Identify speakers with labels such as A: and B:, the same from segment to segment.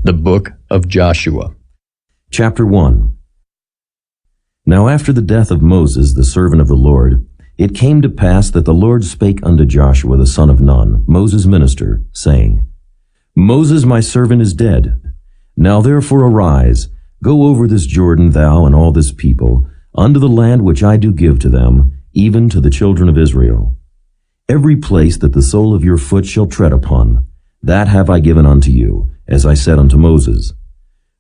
A: The Book of Joshua.
B: Chapter 1. Now after the death of Moses, the servant of the Lord, it came to pass that the Lord spake unto Joshua the son of Nun, Moses' minister, saying, Moses my servant is dead. Now therefore arise, go over this Jordan, thou and all this people, unto the land which I do give to them, even to the children of Israel. Every place that the sole of your foot shall tread upon, that have I given unto you, as I said unto Moses.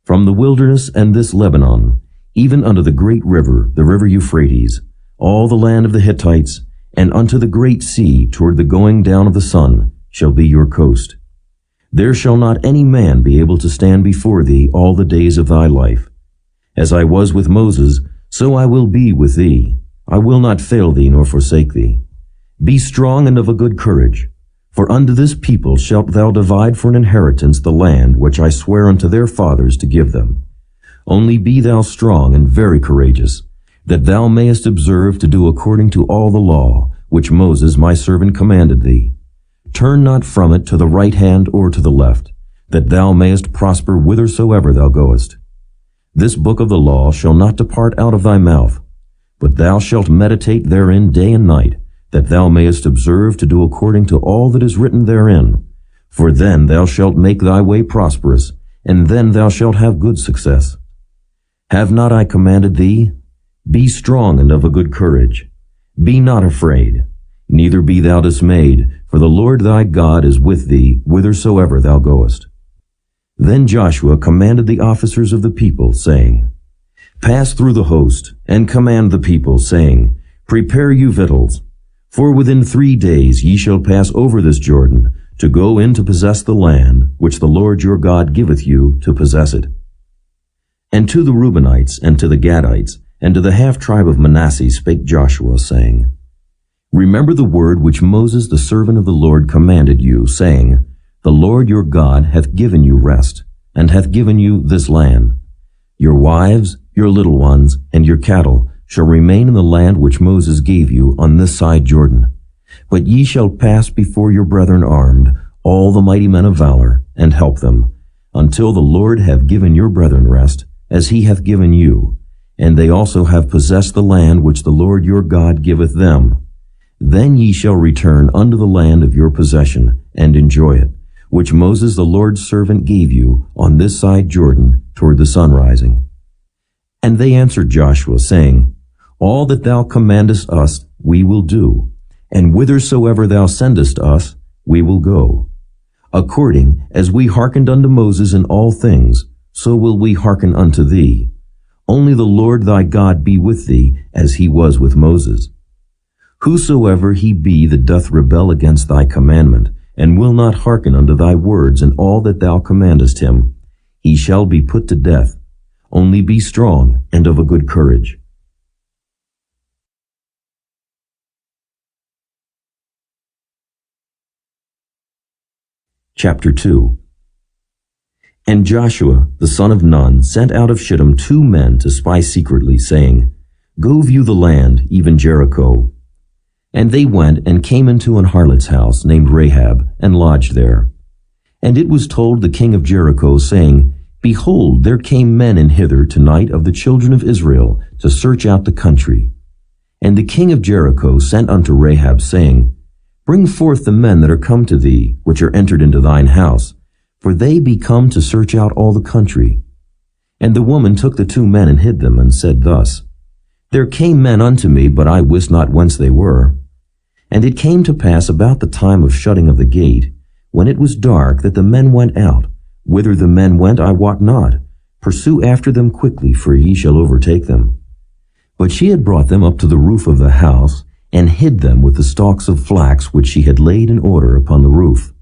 B: From the wilderness and this Lebanon, even unto the great river, the river Euphrates, all the land of the Hittites, and unto the great sea toward the going down of the sun, shall be your coast. There shall not any man be able to stand before thee all the days of thy life. As I was with Moses, so I will be with thee. I will not fail thee nor forsake thee. Be strong and of a good courage, for unto this people shalt thou divide for an inheritance the land which I swear unto their fathers to give them. Only be thou strong and very courageous, that thou mayest observe to do according to all the law which Moses my servant commanded thee. Turn not from it to the right hand or to the left, that thou mayest prosper whithersoever thou goest. This book of the law shall not depart out of thy mouth, but thou shalt meditate therein day and night, that thou mayest observe to do according to all that is written therein. For then thou shalt make thy way prosperous, and then thou shalt have good success. Have not I commanded thee? Be strong and of a good courage. Be not afraid, neither be thou dismayed, for the Lord thy God is with thee whithersoever thou goest. Then Joshua commanded the officers of the people, saying, Pass through the host, and command the people, saying, Prepare you victuals, for within 3 days ye shall pass over this Jordan, to go in to possess the land, which the Lord your God giveth you to possess it. And to the Reubenites, and to the Gadites, and to the half-tribe of Manasseh spake Joshua, saying, Remember the word which Moses the servant of the Lord commanded you, saying, The Lord your God hath given you rest, and hath given you this land. Your wives, your little ones, and your cattle shall remain in the land which Moses gave you on this side Jordan. But ye shall pass before your brethren armed, all the mighty men of valor, and help them, until the Lord have given your brethren rest, as he hath given you, and they also have possessed the land which the Lord your God giveth them. Then ye shall return unto the land of your possession, and enjoy it, which Moses the Lord's servant gave you on this side Jordan toward the sun rising. And they answered Joshua, saying, All that thou commandest us we will do, and whithersoever thou sendest us we will go. According as we hearkened unto Moses in all things, so will we hearken unto thee. Only the Lord thy God be with thee, as he was with Moses. Whosoever he be that doth rebel against thy commandment, and will not hearken unto thy words in all that thou commandest him, he shall be put to death. Only be strong and of a good courage. Chapter 2. And Joshua the son of Nun sent out of Shittim 2 men to spy secretly, saying, Go view the land, even Jericho. And they went and came into an harlot's house named Rahab, and lodged there. And it was told the king of Jericho, saying, Behold, there came men in hither tonight of the children of Israel, to search out the country. And the king of Jericho sent unto Rahab, saying, Bring forth the men that are come to thee, which are entered into thine house, for they be come to search out all the country. And the woman took the 2 men and hid them, and said thus, There came men unto me, but I wist not whence they were. And it came to pass about the time of shutting of the gate, when it was dark, that the men went out. Whither the men went I wot not. Pursue after them quickly, for ye shall overtake them. But she had brought them up to the roof of the house, and hid them with the stalks of flax which she had laid in order upon the roof.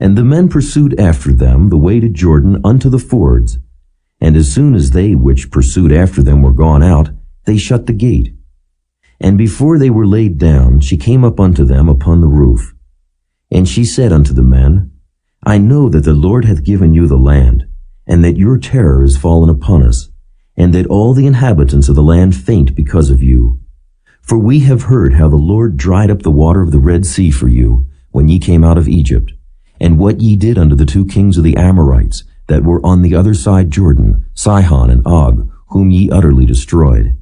B: And the men pursued after them the way to Jordan unto the fords. And as soon as they which pursued after them were gone out, they shut the gate. And before they were laid down, she came up unto them upon the roof. And she said unto the men, I know that the Lord hath given you the land, and that your terror is fallen upon us, and that all the inhabitants of the land faint because of you. For we have heard how the Lord dried up the water of the Red Sea for you, when ye came out of Egypt, and what ye did unto the 2 kings of the Amorites, that were on the other side Jordan, Sihon and Og, whom ye utterly destroyed.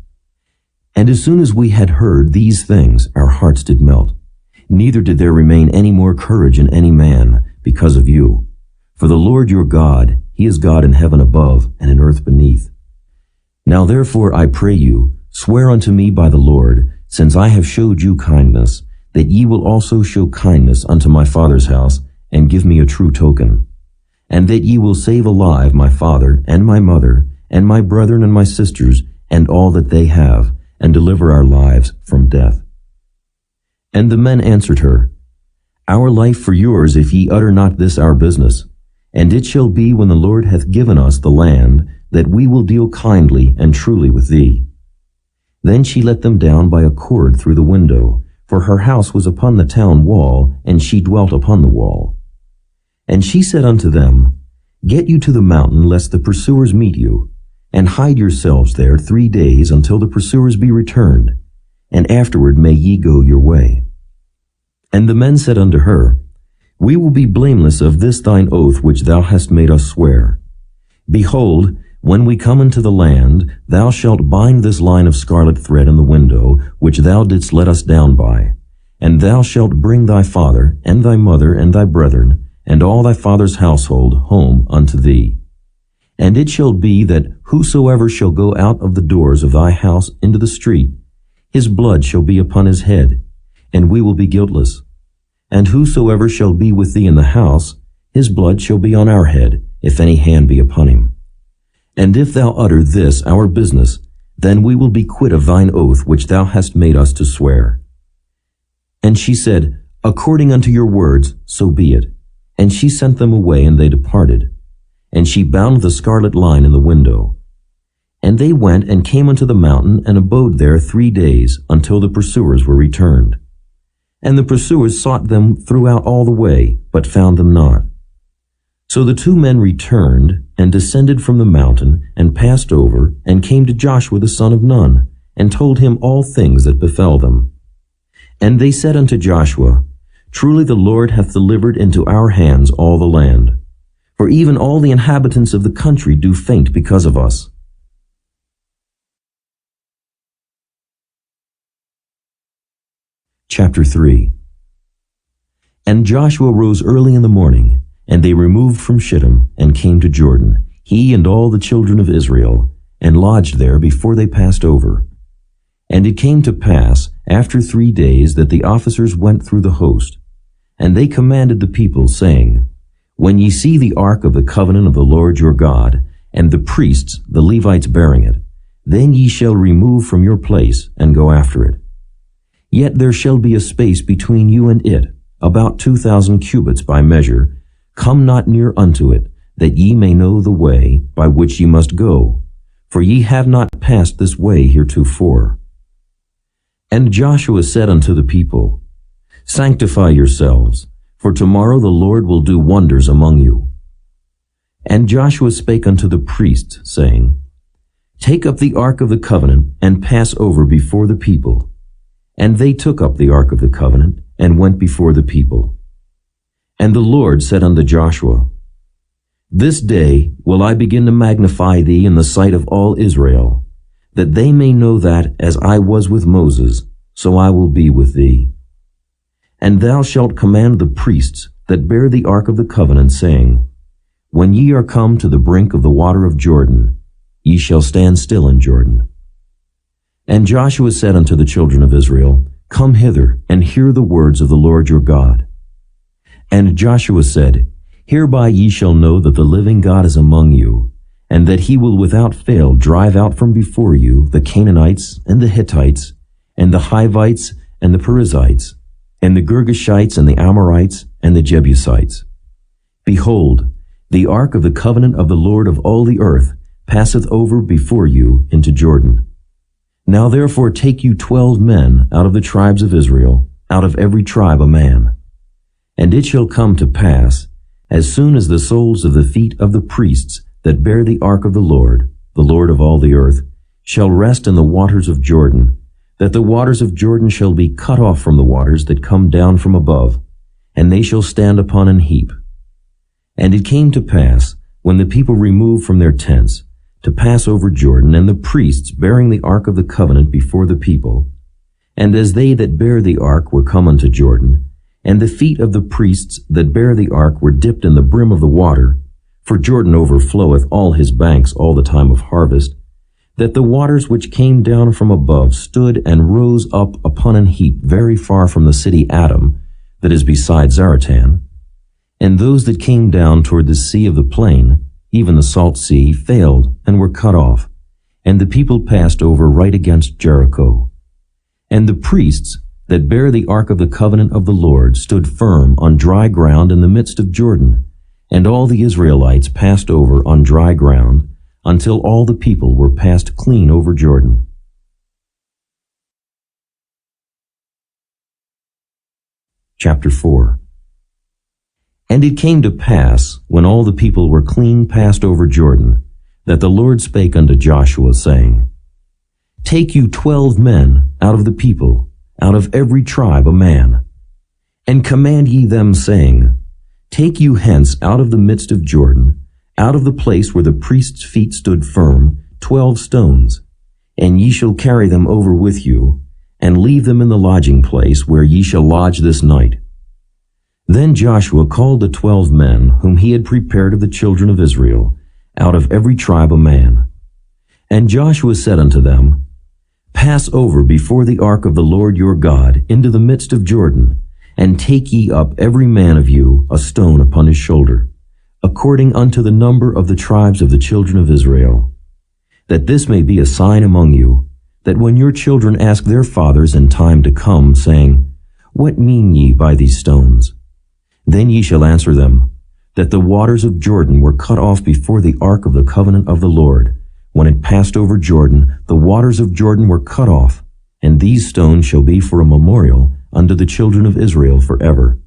B: And as soon as we had heard these things, our hearts did melt. Neither did there remain any more courage in any man because of you. For the Lord your God, he is God in heaven above and in earth beneath. Now therefore I pray you, swear unto me by the Lord, since I have showed you kindness, that ye will also show kindness unto my father's house, and give me a true token. And that ye will save alive my father, and my mother, and my brethren and my sisters, and all that they have, and deliver our lives from death. And the men answered her, Our life for yours, if ye utter not this our business. And it shall be, when the Lord hath given us the land, that we will deal kindly and truly with thee. Then she let them down by a cord through the window, for her house was upon the town wall, and she dwelt upon the wall. And she said unto them, Get you to the mountain, lest the pursuers meet you, and hide yourselves there 3 days until the pursuers be returned, and afterward may ye go your way. And the men said unto her, We will be blameless of this thine oath which thou hast made us swear. Behold, when we come into the land, thou shalt bind this line of scarlet thread in the window, which thou didst let us down by, and thou shalt bring thy father, and thy mother, and thy brethren, and all thy father's household home unto thee. And it shall be that whosoever shall go out of the doors of thy house into the street, his blood shall be upon his head, and we will be guiltless. And whosoever shall be with thee in the house, his blood shall be on our head, if any hand be upon him. And if thou utter this our business, then we will be quit of thine oath which thou hast made us to swear. And she said, According unto your words, so be it. And she sent them away, and they departed. And she bound the scarlet line in the window. And they went and came unto the mountain, and abode there 3 days, until the pursuers were returned. And the pursuers sought them throughout all the way, but found them not. So the 2 men returned, and descended from the mountain, and passed over, and came to Joshua the son of Nun, and told him all things that befell them. And they said unto Joshua, Truly the Lord hath delivered into our hands all the land. For even all the inhabitants of the country do faint because of us. Chapter 3. And Joshua rose early in the morning, and they removed from Shittim, and came to Jordan, he and all the children of Israel, and lodged there before they passed over. And it came to pass, after 3 days, that the officers went through the host. And they commanded the people, saying, When ye see the ark of the covenant of the Lord your God, and the priests, the Levites, bearing it, then ye shall remove from your place, and go after it. Yet there shall be a space between you and it, about 2,000 cubits by measure. Come not near unto it, that ye may know the way by which ye must go, for ye have not passed this way heretofore. And Joshua said unto the people, Sanctify yourselves, for tomorrow the Lord will do wonders among you. And Joshua spake unto the priests, saying, Take up the ark of the covenant, and pass over before the people. And they took up the ark of the covenant, and went before the people. And the Lord said unto Joshua, This day will I begin to magnify thee in the sight of all Israel, that they may know that, as I was with Moses, so I will be with thee. And thou shalt command the priests that bear the ark of the covenant, saying, When ye are come to the brink of the water of Jordan, ye shall stand still in Jordan. And Joshua said unto the children of Israel, Come hither, and hear the words of the Lord your God. And Joshua said, Hereby ye shall know that the living God is among you, and that he will without fail drive out from before you the Canaanites, and the Hittites, and the Hivites, and the Perizzites, and the Girgashites, and the Amorites, and the Jebusites. Behold, the ark of the covenant of the Lord of all the earth passeth over before you into Jordan. Now therefore take you 12 men out of the tribes of Israel, out of every tribe a man. And it shall come to pass, as soon as the soles of the feet of the priests that bear the ark of the Lord of all the earth, shall rest in the waters of Jordan, that the waters of Jordan shall be cut off from the waters that come down from above, and they shall stand upon an heap. And it came to pass, when the people removed from their tents, to pass over Jordan, and the priests bearing the ark of the covenant before the people. And as they that bear the ark were come unto Jordan, and the feet of the priests that bear the ark were dipped in the brim of the water, for Jordan overfloweth all his banks all the time of harvest, that the waters which came down from above stood and rose up upon an heap very far from the city Adam, that is beside Zaratan. And those that came down toward the sea of the plain, even the salt sea, failed and were cut off, and the people passed over right against Jericho. And the priests that bear the ark of the covenant of the Lord stood firm on dry ground in the midst of Jordan, and all the Israelites passed over on dry ground, until all the people were passed clean over Jordan. Chapter 4. And it came to pass, when all the people were clean passed over Jordan, that the Lord spake unto Joshua, saying, Take you 12 men out of the people, out of every tribe a man, and command ye them, saying, Take you hence out of the midst of Jordan, out of the place where the priest's feet stood firm, 12 stones, and ye shall carry them over with you, and leave them in the lodging place where ye shall lodge this night. Then Joshua called the 12 men whom he had prepared of the children of Israel, out of every tribe a man. And Joshua said unto them, Pass over before the ark of the Lord your God into the midst of Jordan, and take ye up every man of you a stone upon his shoulder, according unto the number of the tribes of the children of Israel, that this may be a sign among you, that when your children ask their fathers in time to come, saying, What mean ye by these stones? Then ye shall answer them, that the waters of Jordan were cut off before the ark of the covenant of the Lord. When it passed over Jordan, the waters of Jordan were cut off, and these stones shall be for a memorial unto the children of Israel forever.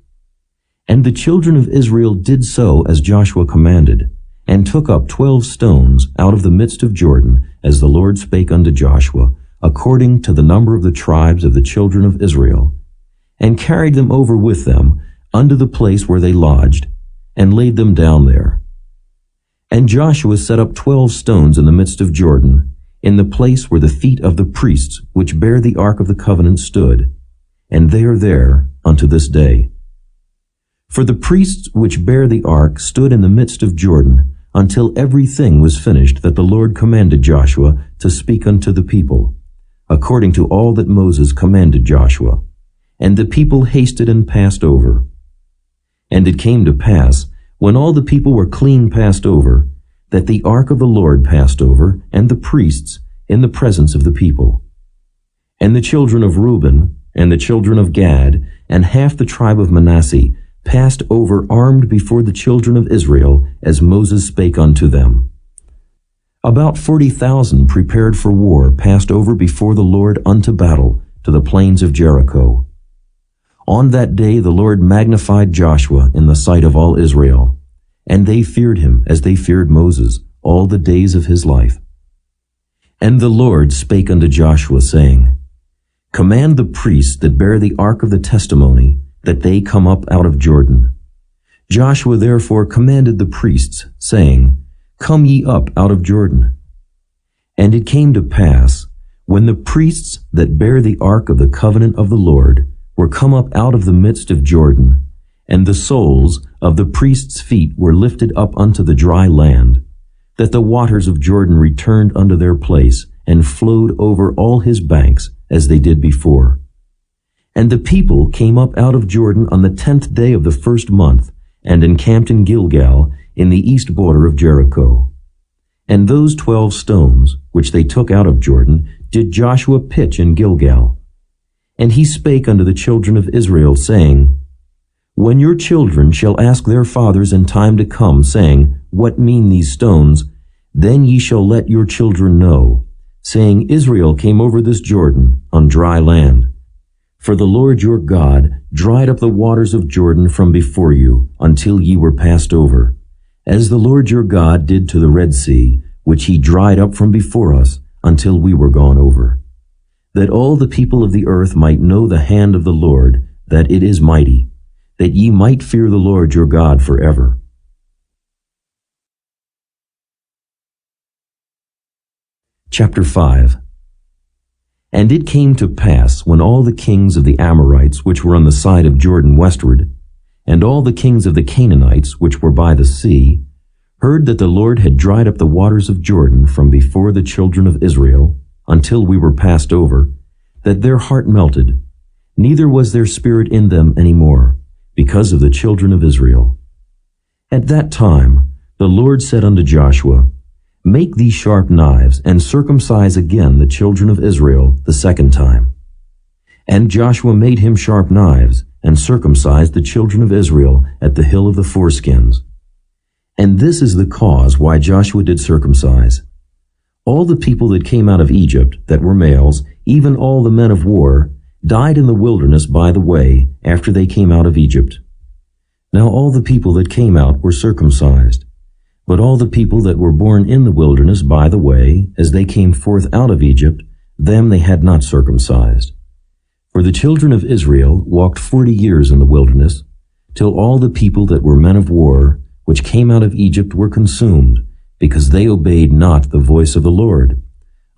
B: And the children of Israel did so as Joshua commanded, and took up 12 stones out of the midst of Jordan, as the Lord spake unto Joshua, according to the number of the tribes of the children of Israel, and carried them over with them unto the place where they lodged, and laid them down there. And Joshua set up 12 stones in the midst of Jordan, in the place where the feet of the priests which bear the ark of the covenant stood, and they are there unto this day. For the priests which bear the ark stood in the midst of Jordan, until everything was finished that the Lord commanded Joshua to speak unto the people, according to all that Moses commanded Joshua. And the people hasted and passed over. And it came to pass, when all the people were clean passed over, that the ark of the Lord passed over, and the priests, in the presence of the people. And the children of Reuben, and the children of Gad, and half the tribe of Manasseh, passed over armed before the children of Israel, as Moses spake unto them. About 40,000 prepared for war passed over before the Lord unto battle to the plains of Jericho. On that day the Lord magnified Joshua in the sight of all Israel, and they feared him as they feared Moses all the days of his life. And the Lord spake unto Joshua, saying, Command the priests that bear the ark of the testimony, that they come up out of Jordan. Joshua therefore commanded the priests, saying, Come ye up out of Jordan. And it came to pass, when the priests that bear the ark of the covenant of the Lord were come up out of the midst of Jordan, and the soles of the priests' feet were lifted up unto the dry land, that the waters of Jordan returned unto their place, and flowed over all his banks, as they did before. And the people came up out of Jordan on the 10th day of the first month, and encamped in Gilgal, in the east border of Jericho. And those 12 stones, which they took out of Jordan, did Joshua pitch in Gilgal. And he spake unto the children of Israel, saying, When your children shall ask their fathers in time to come, saying, What mean these stones? Then ye shall let your children know, saying, Israel came over this Jordan on dry land. For the Lord your God dried up the waters of Jordan from before you, until ye were passed over, as the Lord your God did to the Red Sea, which he dried up from before us, until we were gone over. That all the people of the earth might know the hand of the Lord, that it is mighty, that ye might fear the Lord your God forever. Chapter 5. And it came to pass, when all the kings of the Amorites which were on the side of Jordan westward, and all the kings of the Canaanites which were by the sea, heard that the Lord had dried up the waters of Jordan from before the children of Israel, until we were passed over, that their heart melted, neither was their spirit in them any more, because of the children of Israel. At that time the Lord said unto Joshua, Make thee sharp knives, and circumcise again the children of Israel the second time. And Joshua made him sharp knives, and circumcised the children of Israel at the hill of the foreskins. And this is the cause why Joshua did circumcise. All the people that came out of Egypt, that were males, even all the men of war, died in the wilderness by the way, after they came out of Egypt. Now all the people that came out were circumcised. But all the people that were born in the wilderness by the way, as they came forth out of Egypt, them they had not circumcised. For the children of Israel walked 40 years in the wilderness, till all the people that were men of war, which came out of Egypt, were consumed, because they obeyed not the voice of the Lord,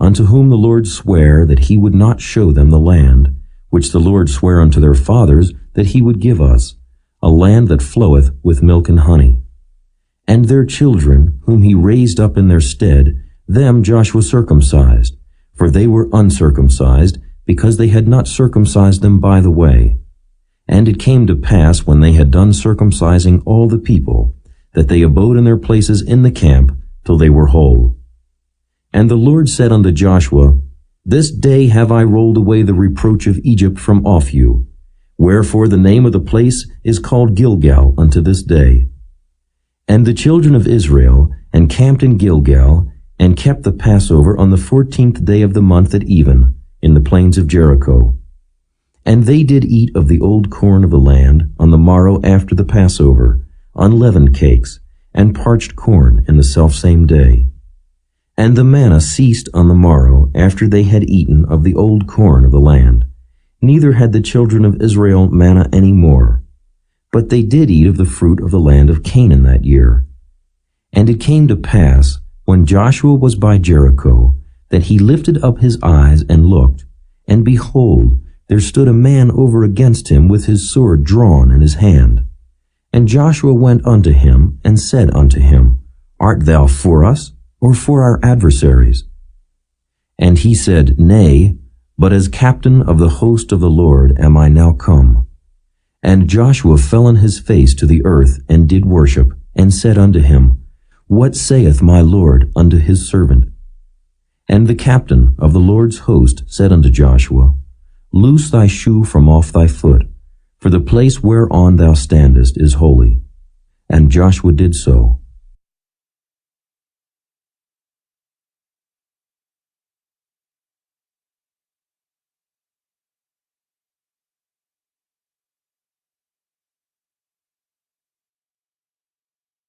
B: unto whom the Lord sware that he would not show them the land, which the Lord sware unto their fathers that he would give us, a land that floweth with milk and honey. And their children, whom he raised up in their stead, them Joshua circumcised, for they were uncircumcised, because they had not circumcised them by the way. And it came to pass, when they had done circumcising all the people, that they abode in their places in the camp till they were whole. And the Lord said unto Joshua, This day have I rolled away the reproach of Egypt from off you. Wherefore the name of the place is called Gilgal unto this day. And the children of Israel encamped in Gilgal, and kept the Passover on the 14th day of the month at even, in the plains of Jericho. And they did eat of the old corn of the land on the morrow after the Passover, unleavened cakes, and parched corn in the selfsame day. And the manna ceased on the morrow after they had eaten of the old corn of the land. Neither had the children of Israel manna any more. But they did eat of the fruit of the land of Canaan that year. And it came to pass, when Joshua was by Jericho, that he lifted up his eyes and looked, and behold, there stood a man over against him with his sword drawn in his hand. And Joshua went unto him, and said unto him, Art thou for us, or for our adversaries? And he said, Nay, but as captain of the host of the Lord am I now come. And Joshua fell on his face to the earth, and did worship, and said unto him, What saith my Lord unto his servant? And the captain of the Lord's host said unto Joshua, Loose thy shoe from off thy foot, for the place whereon thou standest is holy. And Joshua did so.